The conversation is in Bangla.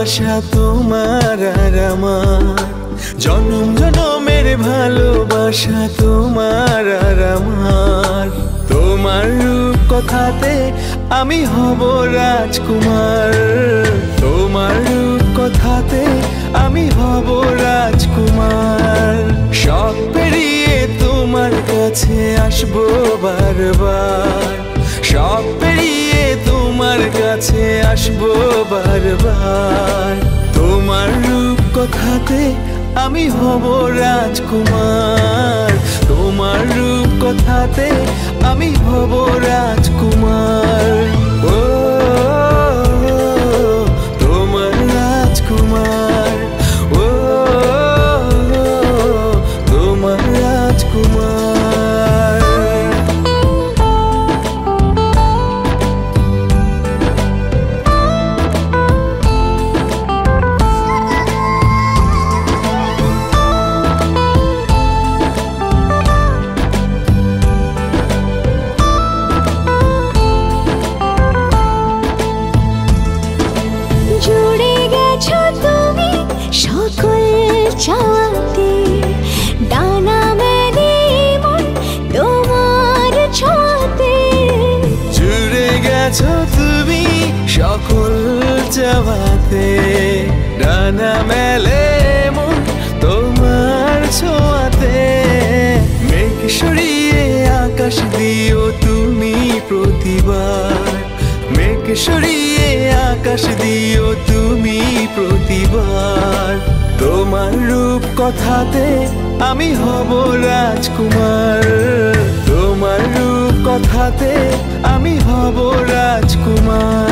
ভালোবাসা তোমার আর আমার, জনম জনমের ভালোবাসা তোমার আর আমার। তোমার রূপ কথাতে আমি হব রাজকুমার, তোমার রূপ কথাতে আমি হব রাজকুমার। সব পেরিয়ে তোমার কাছে আসবো বারবার, সব পেরিয়ে তোমার কাছে আসবো বারবার। তোমার রূপ কথাতে আমি হব রাজকুমার, তোমার রূপ কথাতে আমি হব রাজকুমার। ও তোমার রাজকুমার, ও তোমার রাজকুমার। চাওয়াতে ডানা মেলে মন তোমার ছোঁয়াতে, জুড়ে গেছো তুমি সকল চাওয়াতে, ডানা মেলে মন তোমার ছোঁয়াতে। মেঘ সরিয়ে আকাশ দিও তুমি প্রতিবার, মেঘ সরিয়ে আকাশ দিও তুমি প্রতিবার। তোমার রূপ কথাতে আমি হব রাজকুমার, তোমার রূপ কথাতে আমি হব রাজকুমার।